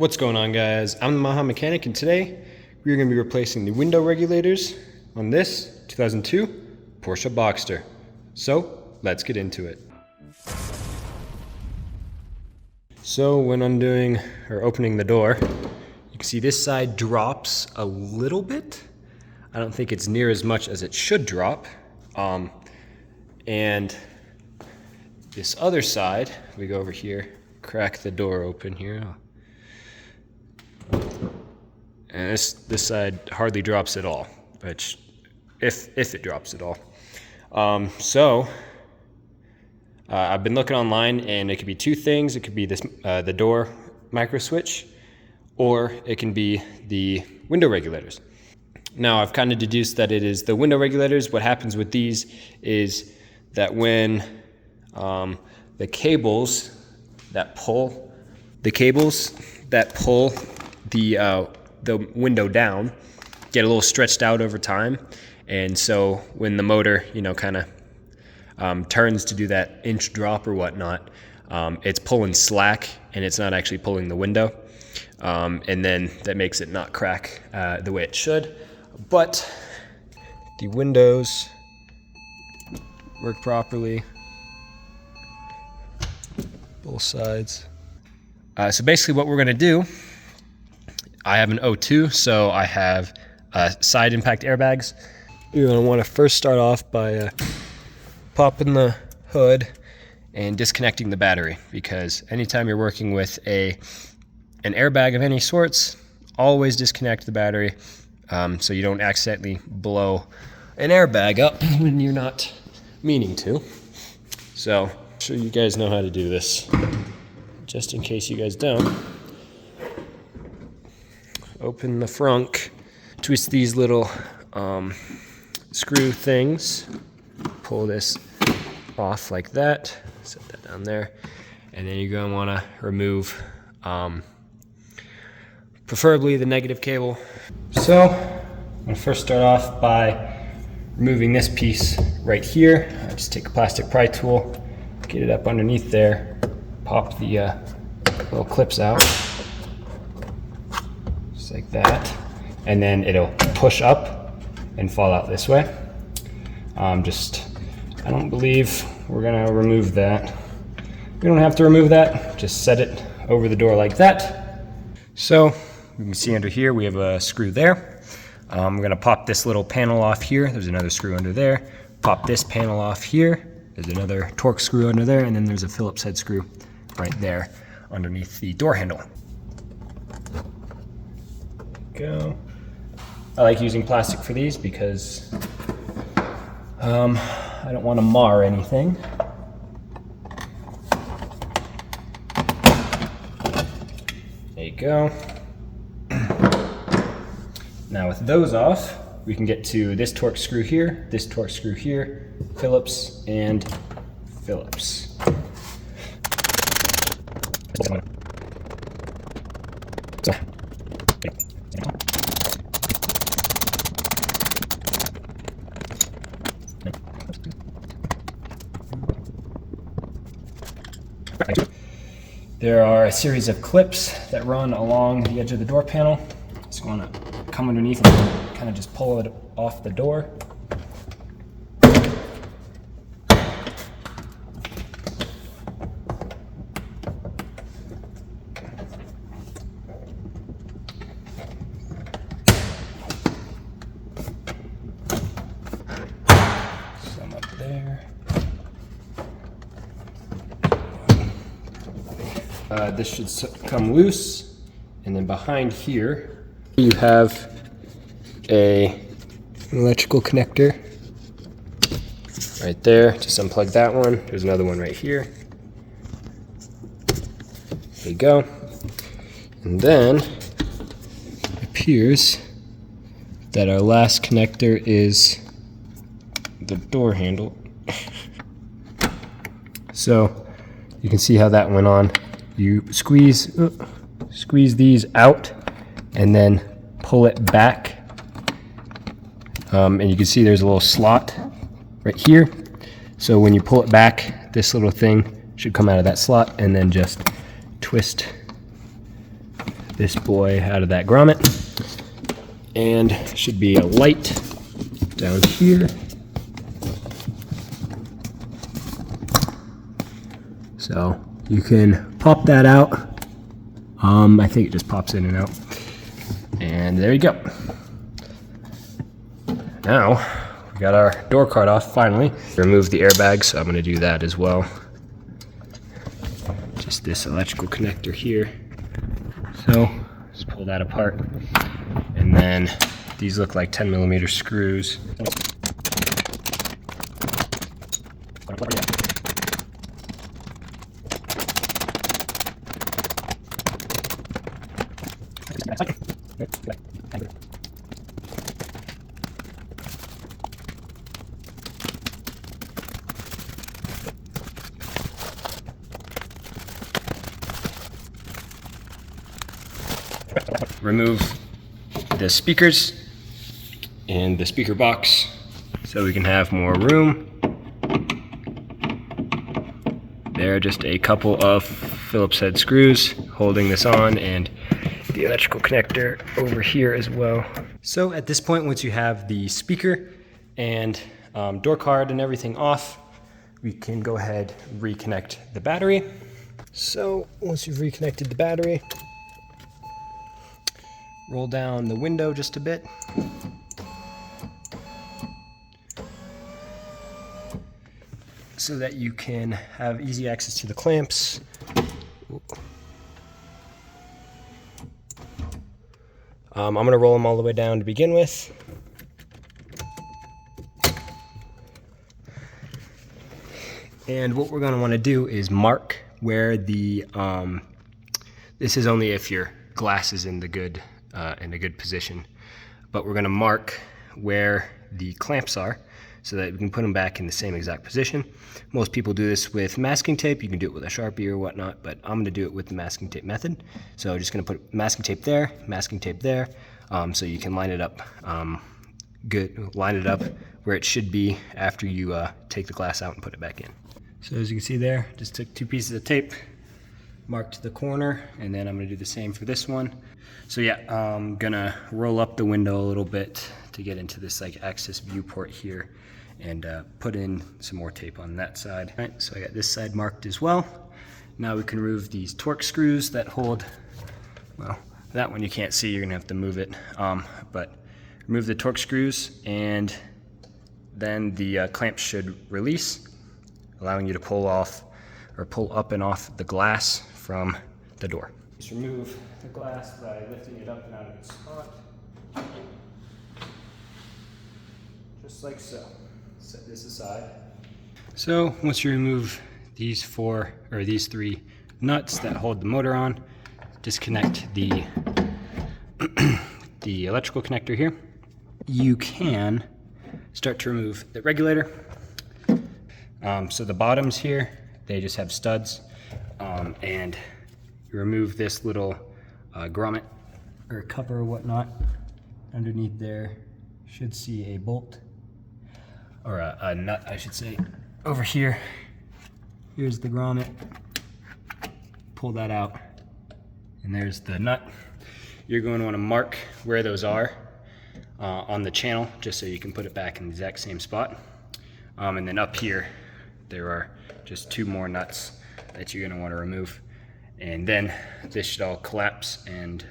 What's going on, guys? I'm the Maha Mechanic, and today we're going to be replacing the window regulators on this 2002 Porsche Boxster. So let's get into it. So when undoing or opening the door, you can see this side drops a little bit. I don't think it's near as much as it should drop. And this other side, we go over here, crack the door open here. And this side hardly drops at all, which if it drops at all. I've been looking online, and it could be two things. It could be this the door micro switch, or it can be the window regulators. Now I've kind of deduced that it is the window regulators. What happens with these is that when the cables that pull the window down get a little stretched out over time, and so when the motor kind of turns to do that inch drop or whatnot, it's pulling slack and it's not actually pulling the window, and then that makes it not crack the way it should. But the windows work properly, both sides. So basically what we're going to do, I have an O2, so I have side impact airbags. You're going to want to first start off by popping the hood and disconnecting the battery, because anytime you're working with an airbag of any sorts, always disconnect the battery so you don't accidentally blow an airbag up when you're not meaning to. So I'm sure you guys know how to do this. Just in case you guys don't, open the frunk, twist these little screw things, pull this off like that, set that down there, and then you're going to want to remove preferably the negative cable. So I'm going to first start off by removing this piece right here. I just take a plastic pry tool, get it up underneath there, pop the little clips out, just like that, and then it'll push up and fall out this way. I don't believe we're gonna remove that. We don't have to remove that, just set it over the door like that. So you can see under here we have a screw there. I'm gonna pop this little panel off here. There's another screw under there. Pop this panel off here. There's another torque screw under there, and then there's a Phillips head screw right there underneath the door handle. Go. I like using plastic for these because I don't want to mar anything. There you go. Now with those off, we can get to this torque screw here, Phillips, and Phillips. There are a series of clips that run along the edge of the door panel. Just want to come underneath and kind of just pull it off the door. Some up there. This should come loose, and then behind here you have an electrical connector right there. Just unplug that one. There's another one right here. There you go. And then it appears that our last connector is the door handle. So you can see how that went on. You squeeze these out and then pull it back, and you can see there's a little slot right here. So when you pull it back, this little thing should come out of that slot, and then just twist this boy out of that grommet. And should be a light down here. So you can pop that out. I think it just pops in and out. And there you go. Now, we got our door card off finally. Remove the airbag, so I'm gonna do that as well. Just this electrical connector here. So, just pull that apart. And then these look like 10mm screws. Remove the speakers and the speaker box so we can have more room. There are just a couple of Phillips head screws holding this on, and the electrical connector over here as well. So at this point, once you have the speaker and door card and everything off, we can go ahead and reconnect the battery. So once you've reconnected the battery, roll down the window just a bit. So that you can have easy access to the clamps. I'm gonna roll them all the way down to begin with. And what we're gonna wanna do is mark where the, this is only if your glass is in a good position, but we're gonna mark where the clamps are so that we can put them back in the same exact position. Most people do this with masking tape. You can do it with a Sharpie or whatnot, but I'm gonna do it with the masking tape method. So just gonna put masking tape there, so you can line it up line it up where it should be after you take the glass out and put it back in. So as you can see there, just took 2 pieces of tape, marked the corner, and then I'm gonna do the same for this one. So yeah, I'm gonna roll up the window a little bit to get into this like access viewport here, and put in some more tape on that side. All right, so I got this side marked as well. Now we can remove these Torx screws that hold, well, that one you can't see, you're gonna have to move it. But remove the Torx screws, and then the clamps should release, allowing you to pull off or pull up and off the glass from the door. Just remove the glass by lifting it up and out of its spot. Just like so. Set this aside. So once you remove these 3 nuts that hold the motor on, disconnect the the electrical connector here. You can start to remove the regulator. So the bottoms here, they just have studs, and you remove this little grommet or cover or whatnot. Underneath there, should see a bolt, or a nut, I should say. Over here, here's the grommet. Pull that out, and there's the nut. You're going to want to mark where those are on the channel, just so you can put it back in the exact same spot. And then up here, there are just 2 more nuts that you're going to want to remove. And then this should all collapse, and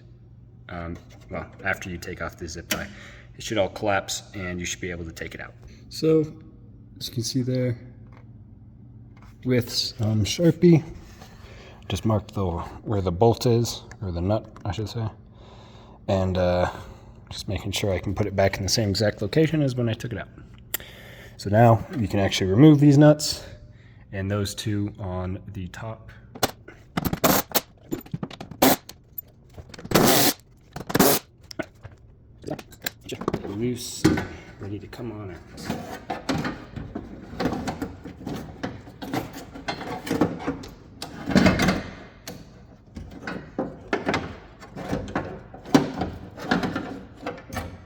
well, after you take off the zip tie, it should all collapse and you should be able to take it out. So, as you can see there, with Sharpie, just marked where the bolt is, or the nut, I should say, and just making sure I can put it back in the same exact location as when I took it out. So now you can actually remove these nuts, and those 2 on the top. Loose, ready to come on out.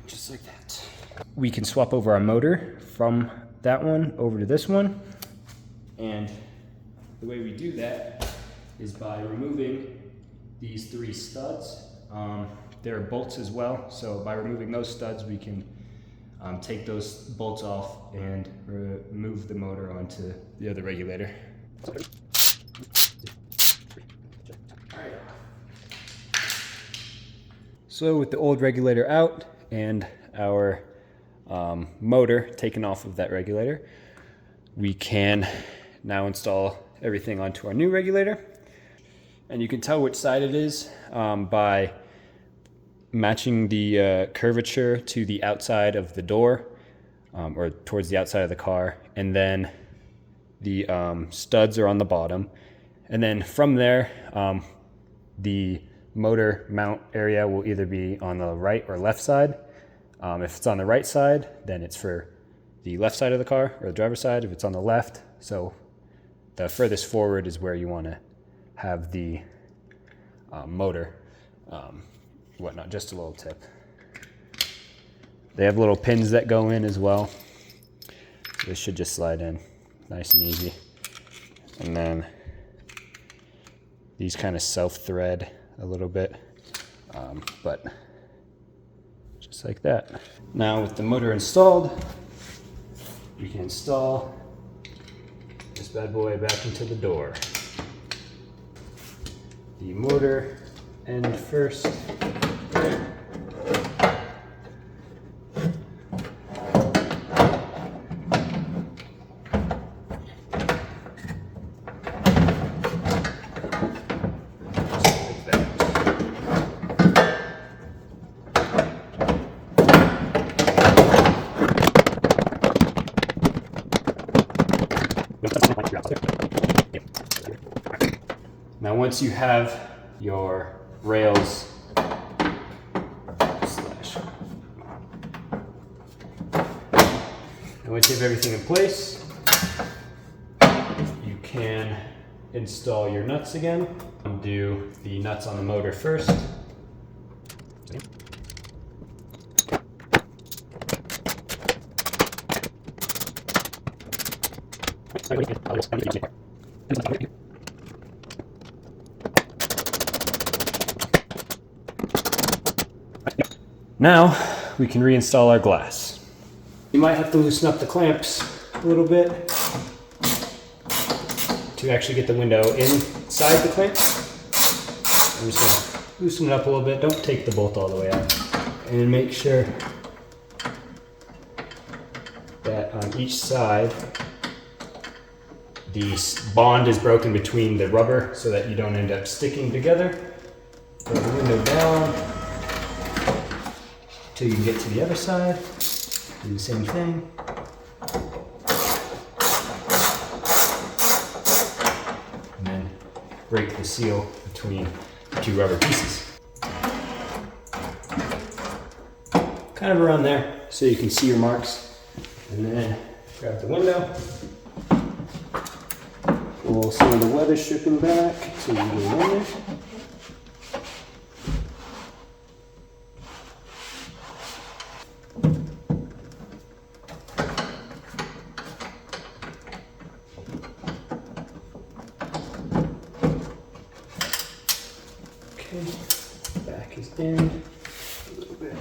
Just like that. We can swap over our motor from that one over to this one, and the way we do that is by removing these 3 studs There are bolts as well, so by removing those studs we can take those bolts off and remove the motor onto the other regulator. So with the old regulator out and our motor taken off of that regulator, we can now install everything onto our new regulator. And you can tell which side it is by matching the curvature to the outside of the door or towards the outside of the car. And then the studs are on the bottom. And then from there, the motor mount area will either be on the right or left side. If it's on the right side, then it's for the left side of the car or the driver's side. If it's on the left, so the furthest forward is where you want to have the motor, whatnot. Just a little tip. They have little pins that go in as well. So this should just slide in nice and easy. And then these kind of self-thread a little bit, but just like that. Now with the motor installed, we can install this bad boy back into the door. The motor end first. Now once you have your rails and once you have everything in place, you can install your nuts again. Do the nuts on the motor first. Now we can reinstall our glass. You might have to loosen up the clamps a little bit to actually get the window inside the clamps. I'm just going to loosen it up a little bit. Don't take the bolt all the way out. And make sure that on each side the bond is broken between the rubber so that you don't end up sticking together. Put the window down until you can get to the other side. Do the same thing. And then break the seal between the two rubber pieces. Kind of around there so you can see your marks. And then grab the window. Pull some of the weather stripping back so you can get in there. Okay, back is in a little bit.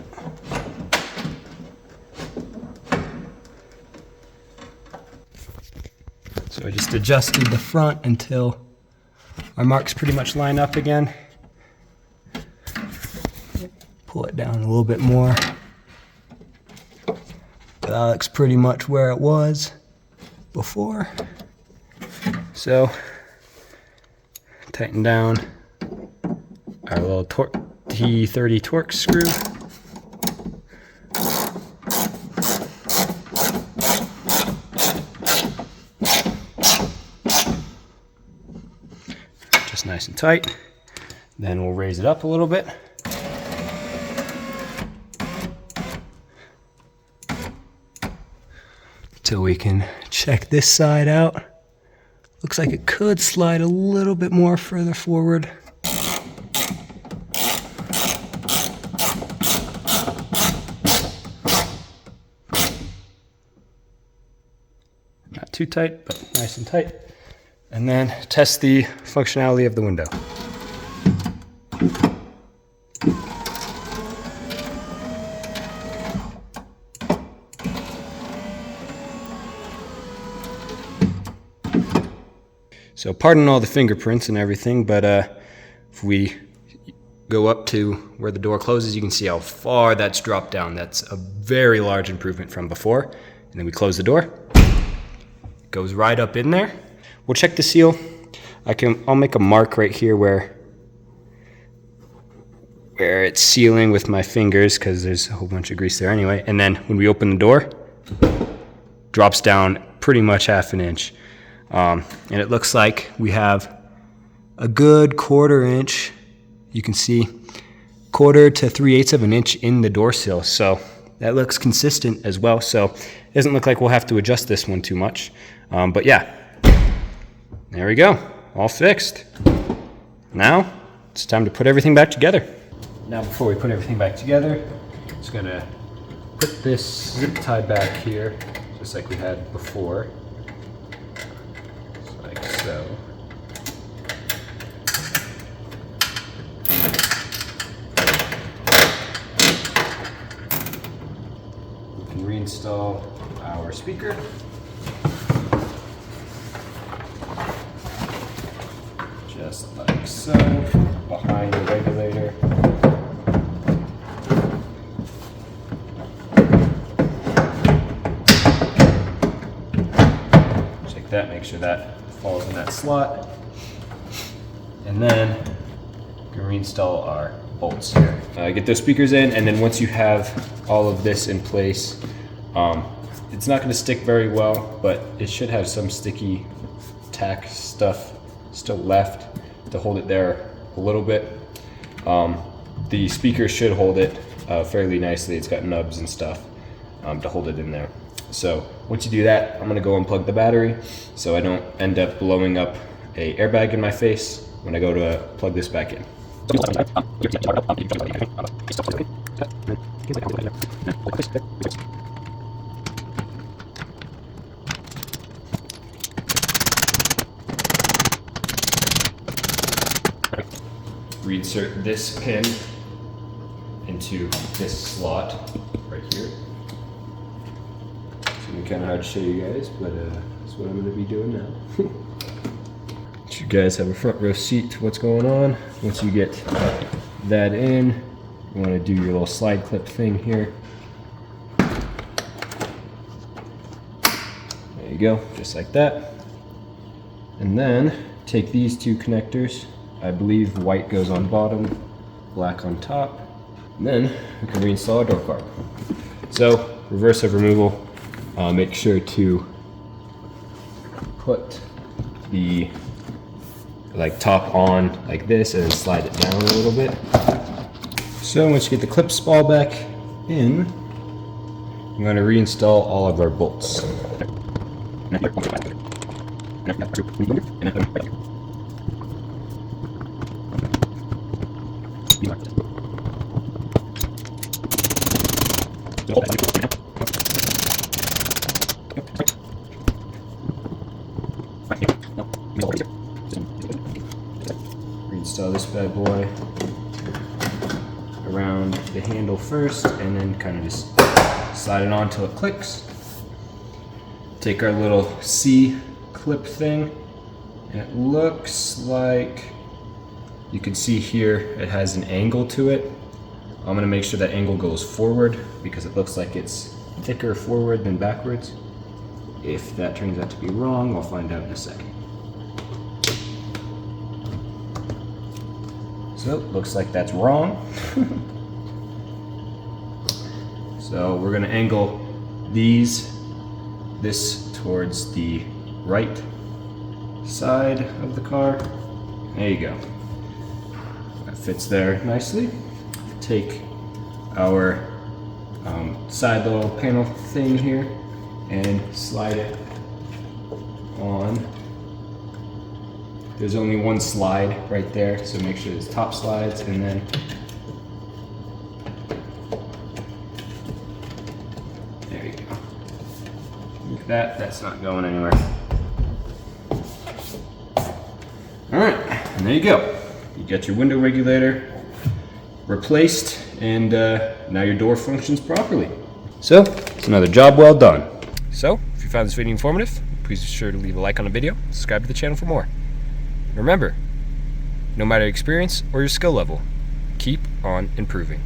So I just adjusted the front until our marks pretty much line up again. Pull it down a little bit more. That looks pretty much where it was before. So tighten down our little T30 Torx screw. Just nice and tight. Then we'll raise it up a little bit. Till we can check this side out. Looks like it could slide a little bit more further forward. Not too tight, but nice and tight. And then test the functionality of the window. So pardon all the fingerprints and everything, but if we go up to where the door closes, you can see how far that's dropped down. That's a very large improvement from before. And then we close the door. It goes right up in there. We'll check the seal. I'll make a mark right here where it's sealing with my fingers, because there's a whole bunch of grease there anyway. And then when we open the door, drops down pretty much half an inch. And it looks like we have a good 1/4 inch. You can see 1/4 to 3/8 of an inch in the door sill. So that looks consistent as well. So it doesn't look like we'll have to adjust this one too much. But yeah, there we go, all fixed. Now it's time to put everything back together. Now before we put everything back together, just gonna put this zip tie back here, just like we had before. Just like so. We can reinstall our speaker. Just like so, behind the regulator. Check that, make sure that falls in that slot. And then we can reinstall our bolts here. Get those speakers in, and then once you have all of this in place, it's not going to stick very well, but it should have some sticky tack stuff still left to hold it there a little bit. The speaker should hold it fairly nicely. It's got nubs and stuff to hold it in there. So once you do that, I'm going to go unplug the battery so I don't end up blowing up a airbag in my face when I go to plug this back in. Reinsert this pin into this slot right here. It's gonna be kind of hard to show you guys, but that's what I'm gonna be doing now. You guys have a front row seat to what's going on. Once you get that in, you want to do your little slide clip thing here. There you go, just like that. And then take these two connectors. I believe white goes on bottom, black on top. And then we can reinstall our door carb. So, reverse of removal, make sure to put the top on like this and then slide it down a little bit. So once you get the clip spool back in, I'm going to reinstall all of our bolts. Reinstall this bad boy around the handle first, and then kind of just slide it on till it clicks. Take our little C clip thing, and it looks like you can see here it has an angle to it. I'm going to make sure that angle goes forward because it looks like it's thicker forward than backwards. If that turns out to be wrong, I'll find out in a second. So, looks like that's wrong. So we're going to angle this towards the right side of the car. There you go. That fits there nicely. Take our side little panel thing here and slide it on. There's only one slide right there, so make sure it's top slides, and then there you go. Look at that, that's not going anywhere. Alright, and there you go. You got your window regulator replaced, and now your door functions properly. So, it's another job well done. So, if you found this video informative, please be sure to leave a like on the video, subscribe to the channel for more. Remember, no matter experience or your skill level, keep on improving.